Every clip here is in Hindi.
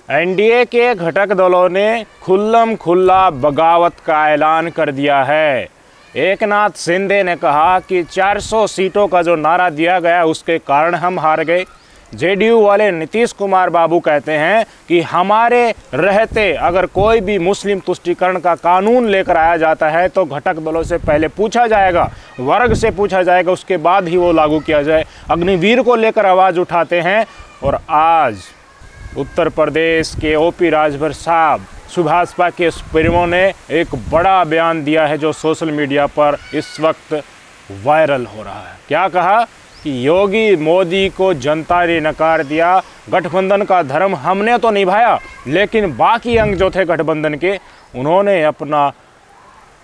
एनडीए के घटक दलों ने खुल्लम खुल्ला बगावत का ऐलान कर दिया है। एकनाथ शिंदे ने कहा कि 400 सीटों का जो नारा दिया गया उसके कारण हम हार गए। जेडीयू वाले नीतीश कुमार बाबू कहते हैं कि हमारे रहते अगर कोई भी मुस्लिम तुष्टीकरण का कानून लेकर आया जाता है तो घटक दलों से पहले पूछा जाएगा, वर्ग से पूछा जाएगा, उसके बाद ही वो लागू किया जाए। अग्निवीर को लेकर आवाज़ उठाते हैं। और आज उत्तर प्रदेश के ओपी राजभर साहब सुभाषपा के सुप्रीमो ने एक बड़ा बयान दिया है जो सोशल मीडिया पर इस वक्त वायरल हो रहा है। क्या कहा कि योगी मोदी को जनता ने नकार दिया, गठबंधन का धर्म हमने तो निभाया लेकिन बाकी अंग जो थे गठबंधन के उन्होंने अपना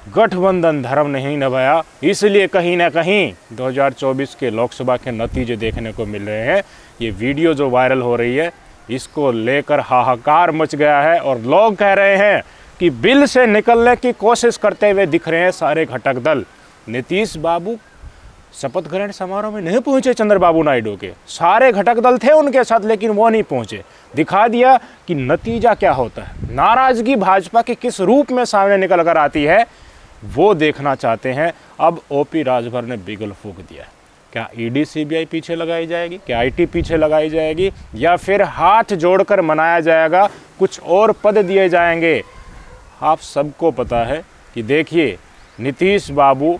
गठबंधन धर्म नहीं निभाया, इसलिए कहीं ना कहीं 2024 के लोकसभा के नतीजे देखने को मिल रहे हैं। ये वीडियो जो वायरल हो रही है इसको लेकर हाहाकार मच गया है और लोग कह रहे हैं कि बिल से निकलने की कोशिश करते हुए दिख रहे हैं सारे घटक दल। नीतीश बाबू शपथ ग्रहण समारोह में नहीं पहुंचे, चंद्रबाबू नायडू के सारे घटक दल थे उनके साथ लेकिन वो नहीं पहुंचे। दिखा दिया कि नतीजा क्या होता है, नाराजगी भाजपा के किस रूप में सामने निकल कर आती है वो देखना चाहते हैं। अब ओपी राजभर ने बिगुल फूंक दिया। क्या ईडी सीबीआई पीछे लगाई जाएगी, क्या आईटी पीछे लगाई जाएगी, या फिर हाथ जोड़कर मनाया जाएगा, कुछ और पद दिए जाएंगे? आप सबको पता है कि देखिए नीतीश बाबू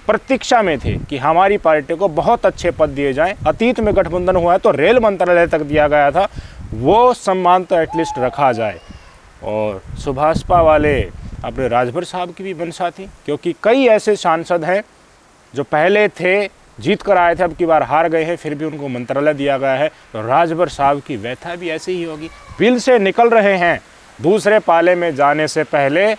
प्रतीक्षा में थे कि हमारी पार्टी को बहुत अच्छे पद दिए जाएं। अतीत में गठबंधन हुआ है तो रेल मंत्रालय तक दिया गया था, वो सम्मान तो एटलीस्ट रखा जाए। और सुभाषपा वाले अपने राजभर साहब की भी मंशा थी, क्योंकि कई ऐसे सांसद हैं जो पहले थे, जीत कर आए थे, अब की बार हार गए हैं, फिर भी उनको मंत्रालय दिया गया है। तो राजभर साहब की व्यथा भी ऐसी ही होगी। बिल से निकल रहे हैं, दूसरे पाले में जाने से पहले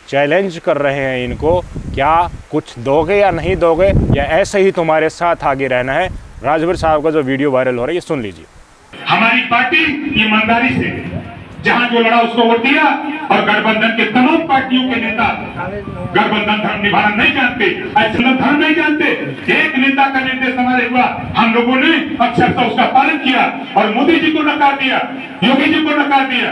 चैलेंज कर रहे हैं इनको, क्या कुछ दोगे या नहीं दोगे, या ऐसे ही तुम्हारे साथ आगे रहना है। राजभर साहब का जो वीडियो वायरल हो रहा है ये सुन लीजिए। हमारी पार्टी ईमानदारी से जहां जो लड़ा उसको वोट दिया, और गठबंधन के तमाम पार्टियों के नेता गठबंधन धर्म निभाना नहीं जानते, ऐसा धर्म नहीं जानते। एक नेता का निर्देश हमारे हुआ, हम लोगों ने अक्षरशः उसका पालन किया और मोदी जी को नकार दिया, योगी जी को नकार दिया।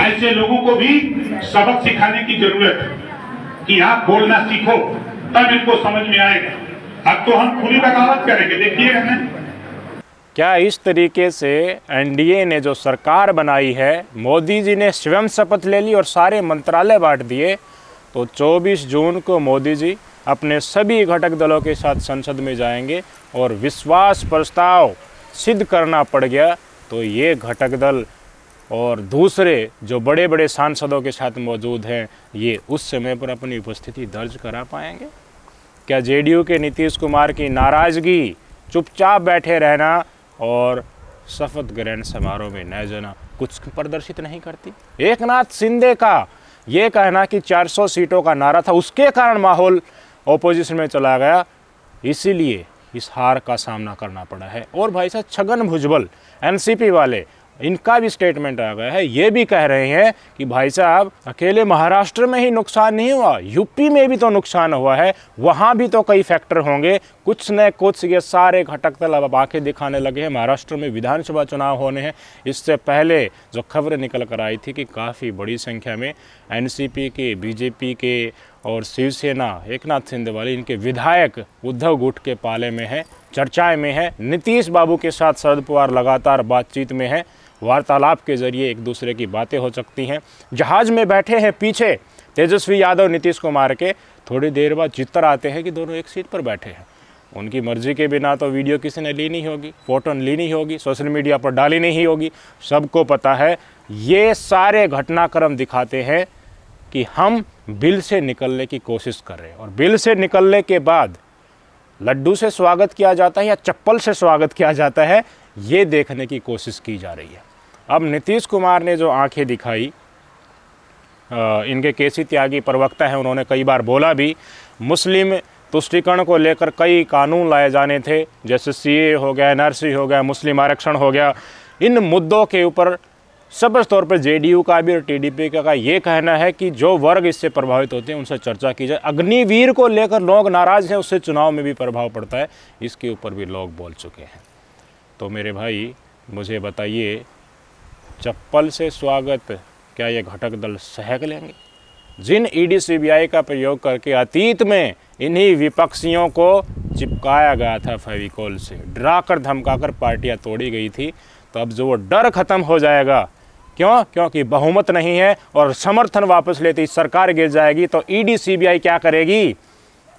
ऐसे लोगों को भी सबक सिखाने की जरूरत है कि आप बोलना सीखो, तब इनको समझ में आएगा। अब तो हम खुली बगावत करेंगे, देखिएगा ना। क्या इस तरीके से एनडीए ने जो सरकार बनाई है, मोदी जी ने स्वयं शपथ ले ली और सारे मंत्रालय बांट दिए, तो 24 जून को मोदी जी अपने सभी घटक दलों के साथ संसद में जाएंगे और विश्वास प्रस्ताव सिद्ध करना पड़ गया तो ये घटक दल और दूसरे जो बड़े बड़े सांसदों के साथ मौजूद हैं ये उस समय पर अपनी उपस्थिति दर्ज करा पाएंगे? क्या जेडीयू के नीतीश कुमार की नाराज़गी, चुपचाप बैठे रहना और शपथ ग्रहण समारोह में न जाना कुछ प्रदर्शित नहीं करती? एकनाथ शिंदे का ये कहना कि 400 सीटों का नारा था, उसके कारण माहौल ओपोजिशन में चला गया, इसीलिए इस हार का सामना करना पड़ा है। और भाई साहब छगन भुजबल एनसीपी वाले, इनका भी स्टेटमेंट आ गया है, ये भी कह रहे हैं कि भाई साहब अकेले महाराष्ट्र में ही नुकसान नहीं हुआ, यूपी में भी तो नुकसान हुआ है, वहाँ भी तो कई फैक्टर होंगे, कुछ न कुछ ये सारे घटक दल अब आंखें दिखाने लगे हैं। महाराष्ट्र में विधानसभा चुनाव होने हैं, इससे पहले जो खबरें निकल कर आई थी कि काफ़ी बड़ी संख्या में एनसीपी के, बीजेपी के और शिवसेना एकनाथ शिंदे वाले इनके विधायक उद्धव गुट के पाले में हैं, चर्चाएँ में हैं। नीतीश बाबू के साथ शरद पवार लगातार बातचीत में हैं, वार्तालाप के जरिए एक दूसरे की बातें हो सकती हैं। जहाज़ में बैठे हैं पीछे तेजस्वी यादव नीतीश कुमार के, थोड़ी देर बाद चित्तर आते हैं कि दोनों एक सीट पर बैठे हैं। उनकी मर्जी के बिना तो वीडियो किसी ने ली नहीं होगी, फोटो ली नहीं होगी, सोशल मीडिया पर डाली नहीं होगी, सबको पता है। ये सारे घटनाक्रम दिखाते हैं कि हम बिल से निकलने की कोशिश कर रहे हैं और बिल से निकलने के बाद लड्डू से स्वागत किया जाता है या चप्पल से स्वागत किया जाता है, ये देखने की कोशिश की जा रही है। अब नीतीश कुमार ने जो आंखें दिखाई, इनके केसी त्यागी प्रवक्ता हैं, उन्होंने कई बार बोला भी मुस्लिम तुष्टीकरण को लेकर कई कानून लाए जाने थे, जैसे सीए हो गया, एनआरसी हो गया, मुस्लिम आरक्षण हो गया। इन मुद्दों के ऊपर सबसे तौर पर जेडीयू का भी और टीडीपी का ये कहना है कि जो वर्ग इससे प्रभावित होते हैं उनसे चर्चा की जाए। अग्निवीर को लेकर लोग नाराज़ हैं, उससे चुनाव में भी प्रभाव पड़ता है, इसके ऊपर भी लोग बोल चुके हैं। तो मेरे भाई मुझे बताइए चप्पल से स्वागत क्या ये घटक दल सहक लेंगे? जिन ईडी सीबीआई का प्रयोग करके अतीत में इन्हीं विपक्षियों को चिपकाया गया था फेविकोल से, डरा कर धमका कर पार्टियाँ तोड़ी गई थी, तो अब जो वो डर खत्म हो जाएगा। क्यों? क्योंकि बहुमत नहीं है और समर्थन वापस लेती सरकार गिर जाएगी, तो ईडी सीबीआई क्या करेगी?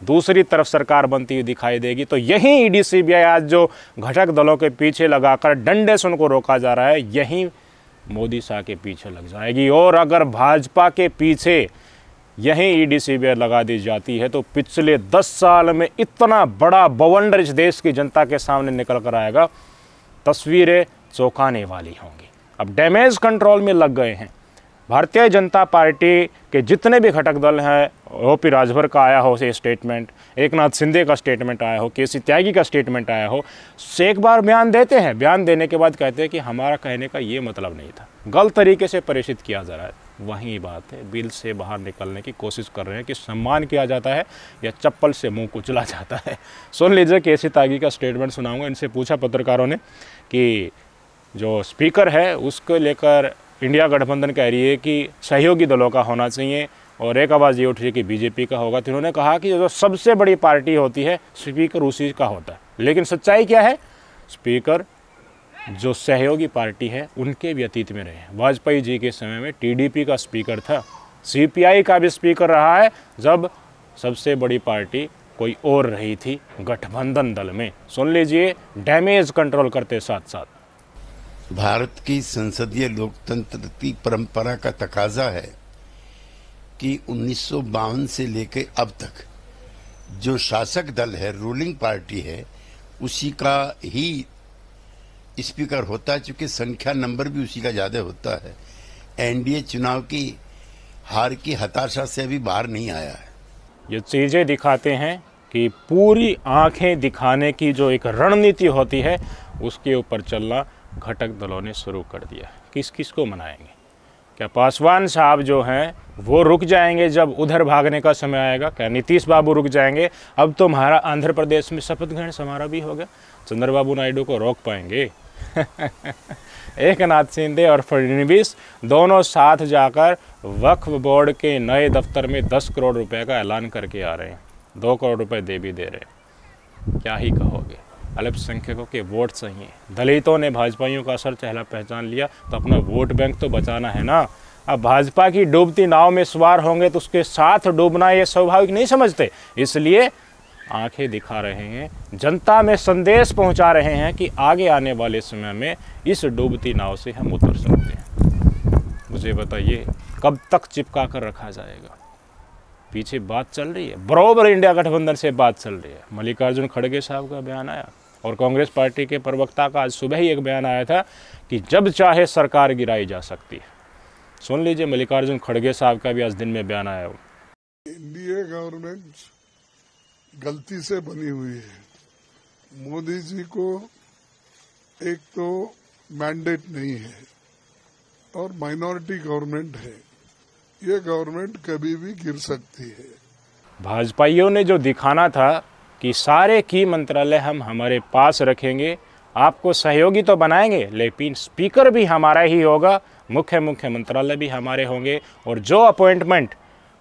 दूसरी तरफ सरकार बनती हुई दिखाई देगी। तो यही ईडी सीबीआई आज जो घटक दलों के पीछे लगाकर डंडे से उनको रोका जा रहा है, यही मोदी शाह के पीछे लग जाएगी। और अगर भाजपा के पीछे यही ईडी सीबीआई लगा दी जाती है तो पिछले 10 साल में इतना बड़ा बवंडर इस देश की जनता के सामने निकल कर आएगा, तस्वीरें चौंकाने वाली होंगी। अब डैमेज कंट्रोल में लग गए हैं। भारतीय जनता पार्टी के जितने भी घटक दल हैं, ओपी राजभर का आया हो से स्टेटमेंट, एकनाथ शिंदे का स्टेटमेंट आया हो, केसी त्यागी का स्टेटमेंट आया हो, से एक बार बयान देते हैं, बयान देने के बाद कहते हैं कि हमारा कहने का ये मतलब नहीं था, गलत तरीके से प्रेषित किया जा रहा है। वही बात है, बिल से बाहर निकलने की कोशिश कर रहे हैं कि सम्मान किया जाता है या चप्पल से मुंह कुचला जाता है। सुन लीजिए, केसी त्यागी का स्टेटमेंट सुनाऊंगा। इनसे पूछा पत्रकारों ने कि जो स्पीकर है उसको लेकर इंडिया गठबंधन कह रही है कि सहयोगी दलों का होना चाहिए और एक आवाज़ ये उठ रही है कि बीजेपी का होगा। तो उन्होंने कहा कि जो सबसे बड़ी पार्टी होती है स्पीकर उसी का होता है। लेकिन सच्चाई क्या है? स्पीकर जो सहयोगी पार्टी है उनके भी अतीत में रहे हैं। वाजपेयी जी के समय में टीडीपी का स्पीकर था, सीपीआई का भी स्पीकर रहा है जब सबसे बड़ी पार्टी कोई और रही थी गठबंधन दल में। सुन लीजिए, डैमेज कंट्रोल करते साथ साथ। भारत की संसदीय लोकतंत्र की परंपरा का तकाजा है कि 1952 से लेकर अब तक जो शासक दल है, रूलिंग पार्टी है, उसी का ही स्पीकर होता है, चूंकि संख्या नंबर भी उसी का ज्यादा होता है। एनडीए चुनाव की हार की हताशा से अभी बाहर नहीं आया है। ये चीज़ें दिखाते हैं कि पूरी आंखें दिखाने की जो एक रणनीति होती है उसके ऊपर चलना घटक दलों ने शुरू कर दिया। किस किस को मनाएंगे? क्या पासवान साहब जो हैं वो रुक जाएंगे जब उधर भागने का समय आएगा? क्या नीतीश बाबू रुक जाएंगे? अब तो हमारा आंध्र प्रदेश में शपथ ग्रहण समारोह भी हो गया, चंद्रबाबू नायडू को रोक पाएंगे? एकनाथ शिंदे और फडणवीस दोनों साथ जाकर वक्फ बोर्ड के नए दफ्तर में 10 करोड़ रुपए का ऐलान करके आ रहे हैं, 2 करोड़ रुपए दे भी दे रहे हैं। क्या ही कहोगे? अल्पसंख्यकों के वोट चाहिए। दलितों ने भाजपाइयों का असर चेहरा पहचान लिया, तो अपना वोट बैंक तो बचाना है ना। अब भाजपा की डूबती नाव में सवार होंगे तो उसके साथ डूबना ये स्वाभाविक नहीं समझते, इसलिए आंखें दिखा रहे हैं, जनता में संदेश पहुंचा रहे हैं कि आगे आने वाले समय में इस डूबती नाव से हम उतर सकते हैं। मुझे बताइए, कब तक चिपका कर रखा जाएगा? पीछे बात चल रही है, बराबर इंडिया गठबंधन से बात चल रही है। मल्लिकार्जुन खड़गे साहब का बयान आया और कांग्रेस पार्टी के प्रवक्ता का आज सुबह ही एक बयान आया था कि जब चाहे सरकार गिराई जा सकती है। सुन लीजिए, मल्लिकार्जुन खड़गे साहब का भी आज दिन में बयान आया। एनडीए गवर्नमेंट गलती से बनी हुई है। मोदी जी को एक तो मैंडेट नहीं है और माइनॉरिटी गवर्नमेंट है। ये गवर्नमेंट कभी भी गिर सकती है। भाजपाइयों ने जो दिखाना था कि सारे की मंत्रालय हम हमारे पास रखेंगे, आपको सहयोगी तो बनाएंगे लेकिन स्पीकर भी हमारा ही होगा, मुख्य मंत्रालय भी हमारे होंगे और जो अपॉइंटमेंट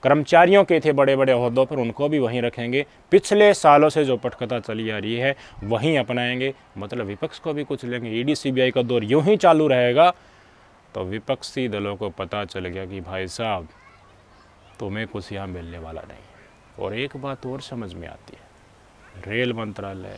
कर्मचारियों के थे बड़े बड़े ओहदों पर उनको भी वहीं रखेंगे। पिछले सालों से जो पटकथा चली आ रही है वहीं अपनाएंगे, मतलब विपक्ष को भी कुछ लेंगे। ईडी सीबीआई का दौर यूं ही चालू रहेगा तो विपक्षी दलों को पता चल गया कि भाई साहब तुम्हें कुछ यहाँ मिलने वाला नहीं। और एक बात और समझ में आती है, रेल मंत्रालय,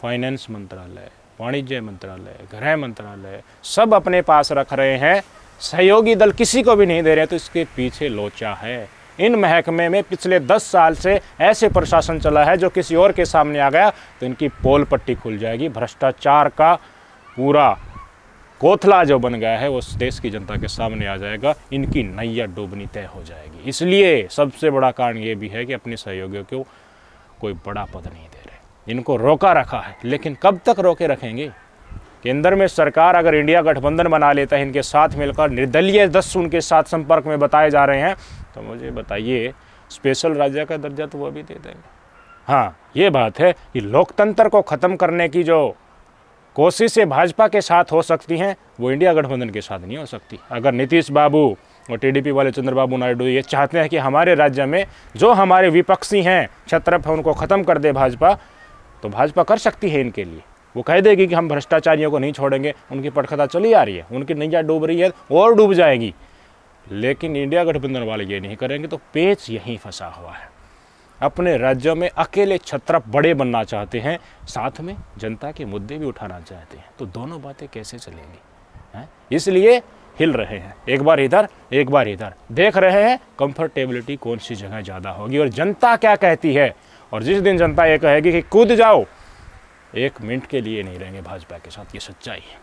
फाइनेंस मंत्रालय, वाणिज्य मंत्रालय, गृह मंत्रालय सब अपने पास रख रहे हैं, सहयोगी दल किसी को भी नहीं दे रहे, तो इसके पीछे लोचा है। इन महकमे में पिछले 10 साल से ऐसे प्रशासन चला है जो किसी और के सामने आ गया तो इनकी पोल पट्टी खुल जाएगी। भ्रष्टाचार का पूरा कोथला जो बन गया है वो देश की जनता के सामने आ जाएगा, इनकी नैया डूबनी तय हो जाएगी। इसलिए सबसे बड़ा कारण ये भी है कि अपने सहयोगियों को कोई बड़ा पद नहीं दे रहे, इनको रोका रखा है। लेकिन कब तक रोके रखेंगे? केंद्र में सरकार अगर इंडिया गठबंधन बना लेता है, इनके साथ मिलकर निर्दलीय 10 उनके साथ संपर्क में बताए जा रहे हैं, तो मुझे बताइए स्पेशल राज्य का दर्जा तो वो भी दे देंगे। हाँ, ये बात है कि लोकतंत्र को ख़त्म करने की जो कोशिशें भाजपा के साथ हो सकती हैं, वो इंडिया गठबंधन के साथ नहीं हो सकती। अगर नीतीश बाबू और टीडीपी वाले चंद्रबाबू नायडू ये चाहते हैं कि हमारे राज्य में जो हमारे विपक्षी हैं, क्षत्रप हैं, उनको ख़त्म कर दे भाजपा, तो भाजपा कर सकती है इनके लिए। वो कह देगी कि हम भ्रष्टाचारियों को नहीं छोड़ेंगे, उनकी पटकथा चली आ रही है, उनकी नैया डूब रही है और डूब जाएगी। लेकिन इंडिया गठबंधन वाले ये नहीं करेंगे, तो पेच यहीं फंसा हुआ है। अपने राज्यों में अकेले क्षत्रप बड़े बनना चाहते हैं, साथ में जनता के मुद्दे भी उठाना चाहते हैं, तो दोनों बातें कैसे चलेंगी? इसलिए हिल रहे हैं, एक बार इधर एक बार इधर, देख रहे हैं कंफर्टेबिलिटी कौन सी जगह ज़्यादा होगी और जनता क्या कहती है। और जिस दिन जनता ये कहेगी कि कूद जाओ, 1 मिनट के लिए नहीं रहेंगे भाजपा के साथ, ये सच्चाई है।